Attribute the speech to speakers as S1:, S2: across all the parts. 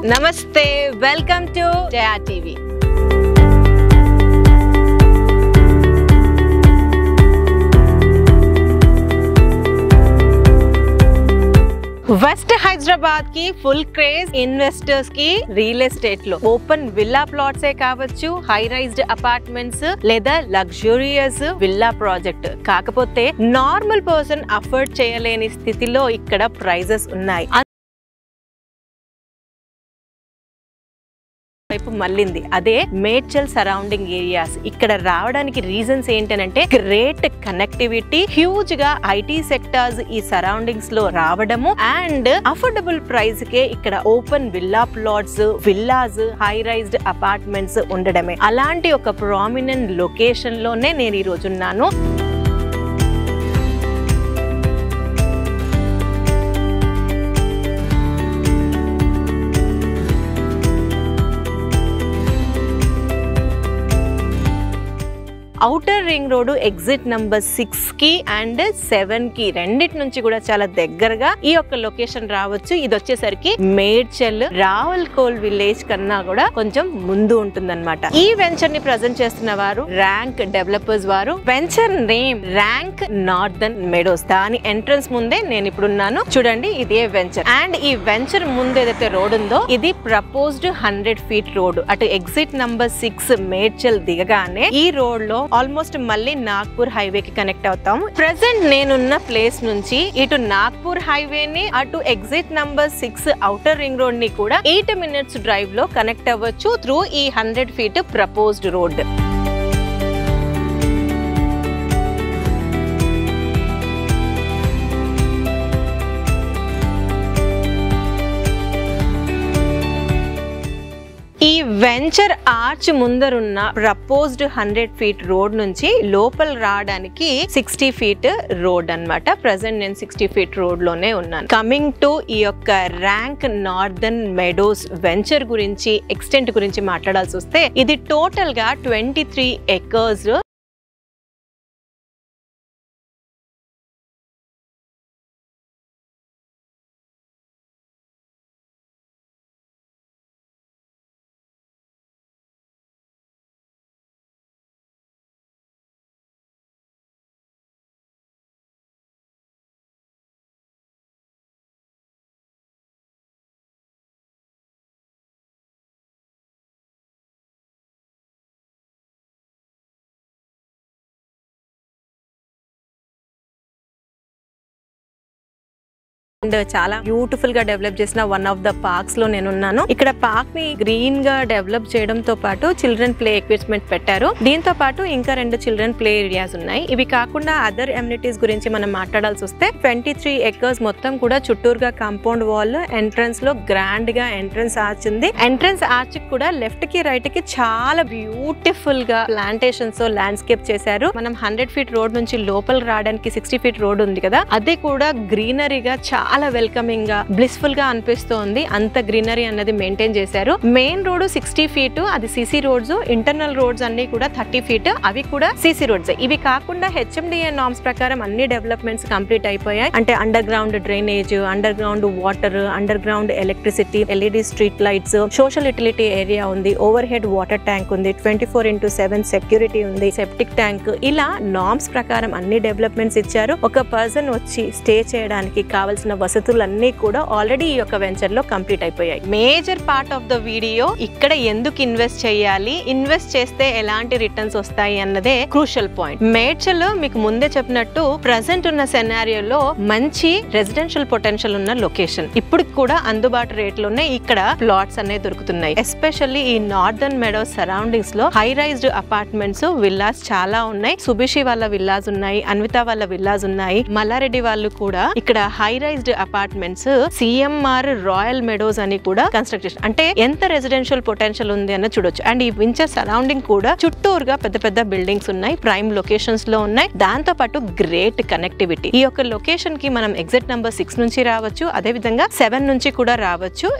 S1: Namaste. Welcome to Jaya TV. West Hyderabad కి full craze investors కి real estate లో open villa plots ఏ కావచ్చు, high raised apartments లేదా luxurious villa project. కాకపోతే normal person afford చేయలేని స్థితిలో ఇక్కడ ప్రైజెస్ ఉన్నాయి. వైపు మళ్ళింది అదే మేడ్చల్ సరౌండింగ్ ఏరియాస్. ఇక్కడ రావడానికి రీజన్స్ ఏంటంటే గ్రేట్ కనెక్టివిటీ, హ్యూజ్ గా ఐటీ సెక్టార్స్ ఈ సరౌండింగ్స్ లో రావడము అండ్ అఫోర్డబుల్ ప్రైస్ కే ఇక్కడ open villa plots, villas, high raised apartments ఉండడమే. అలాంటి ఒక ప్రామినెంట్ లొకేషన్ లోనే నేను ఈ రోజు ఉన్నాను. Outer ring road exit number 6 కి అండ్ 7 కి రెండిటి నుంచి కూడా చాలా దగ్గరగా ఈ యొక్క లొకేషన్ రావచ్చు. ఇది వచ్చేసరికి మేడ్చల్ రావల్కోల్ విలేజ్ కన్నా కూడా కొంచెం ముందు ఉంటుందన్నమాట. ఈ వెంచర్ ని ప్రజెంట్ చేస్తున్న వారు ర్యాంక్ డెవలపర్స్ వారు. Venture name rank northern Meadows. దాని ఎంట్రన్స్ ముందే నేను ఇప్పుడు ఉన్నాను. చూడండి, ఇదే వెంచర్ అండ్ ఈ వెంచర్ ముందు ఏదైతే రోడ్ ఉందో ఇది ప్రపోజ్డ్ 100 feet రోడ్. అటు ఎగ్జిట్ నంబర్ 6 మేడ్చల్ దిగగానే ఈ రోడ్ లో ఆల్మోస్ట్ మళ్ళీ నాగ్పూర్ హైవే కి కనెక్ట్ అవుతాం. ప్రెసెంట్ నేనున్న ప్లేస్ నుంచి ఇటు నాగ్పూర్ హైవే ని అటు exit number 6 outer ring road ని కూడా 8 minutes డ్రైవ్ లో కనెక్ట్ అవ్వచ్చు త్రూ ఈ 100 feet ప్రపోజ్డ్ రోడ్. ఈ వెంచర్ ఆర్చ్ ముందరున్న ప్రపోజ్డ్ 100 feet రోడ్ నుంచి లోపల రావడానికి 60 feet రోడ్ అన్నమాట. ప్రెసెంట్ నేను 60 feet రోడ్ లోనే ఉన్నాను. కమింగ్ టు ఈ యొక్క ర్యాంక్ నార్దర్న్ మెడోస్ వెంచర్ గురించి, ఎక్స్టెంట్ గురించి మాట్లాడాల్సి వస్తే ఇది టోటల్ గా 23 acres. చాలా బ్యూటిఫుల్ గా డెవలప్ చేసిన వన్ ఆఫ్ ద పార్క్స్ లో నేను ఉన్నాను. ఇక్కడ పార్క్ ని గ్రీన్ గా డెవలప్ చేయడంతో పాటు చిల్డ్రన్ ప్లే ఎక్విప్మెంట్ పెట్టారు. దీంతో పాటు ఇంకా 2 చిల్డ్రన్ ప్లే ఏరియాస్ ఉన్నాయి. ఇవి కాకుండా అదర్ ఎమ్యూనిటీస్ గురించి మనం మాట్లాడాల్సి వస్తే 23 acres మొత్తం కూడా చుట్టూరుగా కాంపౌండ్ వాల్, ఎంట్రన్స్ లో గ్రాండ్ గా ఎంట్రన్స్ ఆర్చ్ ఉంది. ఎంట్రన్స్ ఆర్చ్ కూడా లెఫ్ట్ కి రైట్ కి చాలా బ్యూటిఫుల్ గా ప్లాంటేషన్స్ ల్యాండ్స్కేప్ చేశారు. మనం 100 feet రోడ్ నుంచి లోపల రావడానికి 60 feet రోడ్ ఉంది కదా, అది కూడా గ్రీనరీగా చాలా వెల్కమింగ్ గా, బ్లిస్ఫుల్ గా అనిపిస్తోంది. అంత గ్రీనరీ అన్నది మెయింటైన్ చేశారు. మెయిన్ రోడ్ 60 feet, అది సిసి రోడ్స్. ఇంటర్నల్ రోడ్స్ అన్ని కూడా 30 feet, అవి కూడా సిసి రోడ్స్. ఇవి కాకుండా హెచ్ఎండిఏ నార్మ్స్ ప్రకారం అన్ని డెవలప్మెంట్స్ కంప్లీట్ అయిపోయాయి. అంటే under ground drainage, under ground water, under ground electricity, LED street lights, social utility area ఉంది, ఓవర్ హెడ్ వాటర్ ట్యాంక్ ఉంది, 24/7 సెక్యూరిటీ ఉంది, సెప్టిక్ ట్యాంక్. ఇలా నార్మ్స్ ప్రకారం అన్ని డెవలప్మెంట్స్ ఇచ్చారు. ఒక పర్సన్ వచ్చి స్టే చేయడానికి కావాల్సిన వసతులన్నీ కూడా ఆల్రెడీ ఈ యొక్క వెంచర్ లో కంప్లీట్ అయిపోయాయి. Major part of the video ఇక్కడ ఎందుకు ఇన్వెస్ట్ చేయాలి, ఇన్వెస్ట్ చేస్తే ఎలాంటి రిటర్న్స్ వస్తాయి అన్నదే క్రూషియల్ పాయింట్. మేడ్చల్ మీకు ముందే చెప్పినట్టు ప్రెసెంట్ ఉన్న సెనారియోలో మంచి రెసిడెన్షియల్ పొటెన్షియల్ ఉన్న లొకేషన్. ఇప్పుడు కూడా అందుబాటు రేట్లోనే ఇక్కడ ప్లాట్స్ అనేవి దొరుకుతున్నాయి. ఎస్పెషల్లీ ఈ నార్దర్న్ మెడోస్ సరౌండింగ్స్ లో హై రైజ్డ్ అపార్ట్మెంట్స్, విల్లాస్ చాలా ఉన్నాయి. సుభిషి వాళ్ళ విల్లాస్ ఉన్నాయి, అన్విత వాళ్ళ విల్లాస్ ఉన్నాయి, మల్లారెడ్డి వాళ్ళు కూడా ఇక్కడ high raised apartments CMR royal Meadows అని కూడా కన్స్ట్రక్ట్ చేశారు. అంటే ఎంత రెసిడెన్షియల్ పొటెన్షియల్ ఉంది అన్న చూడొచ్చు. అండ్ ఈ వించర్ సరౌండింగ్ కూడా చుట్టూరుగా పెద్ద పెద్ద బిల్డింగ్స్ ఉన్నాయి, ప్రైమ్ లొకేషన్స్ లో ఉన్నాయి. దాంతో పాటు గ్రేట్ కనెక్టివిటీ. ఈ యొక్క లొకేషన్ కి మనం ఎగ్జిట్ నంబర్ 6 నుంచి రావచ్చు, అదే విధంగా 7 నుంచి కూడా రావచ్చు.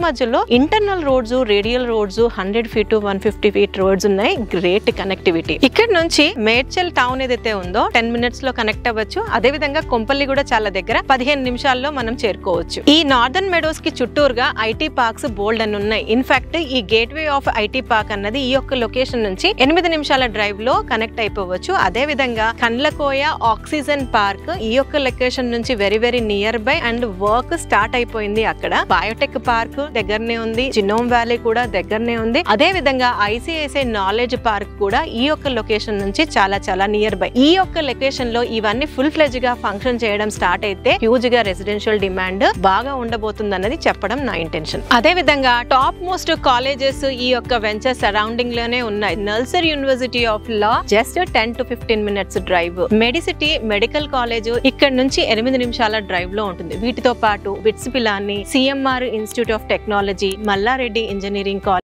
S1: మధ్యలో internal roads, radial roads, 100 feet to 150 feet roads ఉన్నాయి. Great connectivity. ఇక్కడ నుంచి మేడ్చల్ టౌన్ ఏదైతే ఉందో 10 minutes లో కనెక్ట్ అవ్వచ్చు. అదే విధంగా కొంపల్లి కూడా చాలా దగ్గర, 15 నిమిషాలు నిమిషాల్లో మనం చేరుకోవచ్చు. ఈ నార్దర్న్ మెడోస్ కి చుట్టూరుగా ఐటీ పార్క్స్ బోల్డ్ అని ఉన్నాయి. ఇన్ఫాక్ట్ ఈ గేట్వే ఆఫ్ ఐటీ పార్క్ అన్నది ఈ యొక్క లొకేషన్ నుంచి 8 నిమిషాల డ్రైవ్ లో కనెక్ట్ అయిపోవచ్చు. అదే విధంగా కండ్లకోయ ఆక్సిజన్ పార్క్ ఈ యొక్క లొకేషన్ నుంచి very very near by and work start అయిపోయింది. అక్కడ బయోటెక్ పార్క్ దగ్గరనే ఉంది, జినోమ్ వ్యాలీ కూడా దగ్గరనే ఉంది. అదే విధంగా ఐసిఐసిఐ నాలెడ్జ్ పార్క్ కూడా ఈ యొక్క లొకేషన్ నుంచి చాలా చాలా నియర్ బై. ఈ యొక్క లొకేషన్ లో ఇవన్నీ ఫుల్ ఫ్లెజ్ గా ఫంక్షన్ చేయడం స్టార్ట్ అయితే హ్యూజ్ గా రెసిడెన్షియల్ డిమాండ్ బాగా ఉండబోతుంది అన్నది చెప్పడం నా ఇంటెన్షన్. అదే విధంగా టాప్ మోస్ట్ కాలేజెస్ ఈ యొక్క వెంచర్ సరౌండింగ్ లోనే ఉన్నాయి. NALSAR University of Law just 10 to 15 minutes drive, Medicity Medical College ఇక్కడ నుంచి 8 నిమిషాల డ్రైవ్ లో ఉంటుంది. వీటితో పాటు BITS Pilani, CMR Institute of Technology, Mallareddy Engineering College,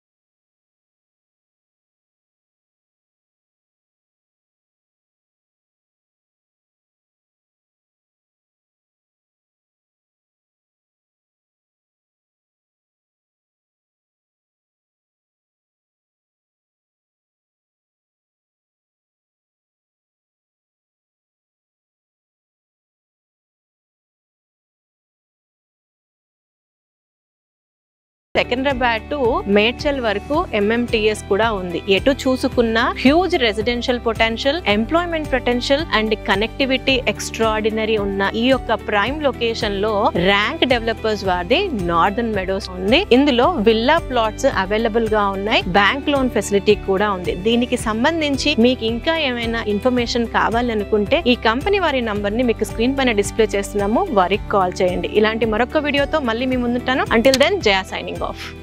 S1: Secunderabad to Medchal వరకు ఎంఎంటీఎస్ కూడా ఉంది. ఎటు చూసుకున్న huge residential potential, employment potential and connectivity extraordinary ఉన్న ఈ యొక్క ప్రైమ్ లొకేషన్ లో ర్యాంక్ డెవలపర్స్ వారిది నార్దర్న్ మెడోస్ ఉంది. ఇందులో విల్లా ప్లాట్స్ అవైలబుల్ గా ఉన్నాయి. బ్యాంక్ లోన్ ఫెసిలిటీ కూడా ఉంది. దీనికి సంబంధించి మీకు ఇంకా ఏమైనా ఇన్ఫర్మేషన్ కావాలనుకుంటే ఈ కంపెనీ వారి నంబర్ ని మీకు స్క్రీన్ పైన డిస్ప్లే చేస్తున్నాము, వారికి కాల్ చేయండి. ఇలాంటి మరొక వీడియోతో మళ్ళీ మీ ముందుంటాను. అంటిల్ దెన్, జయా సైనింగ్ off.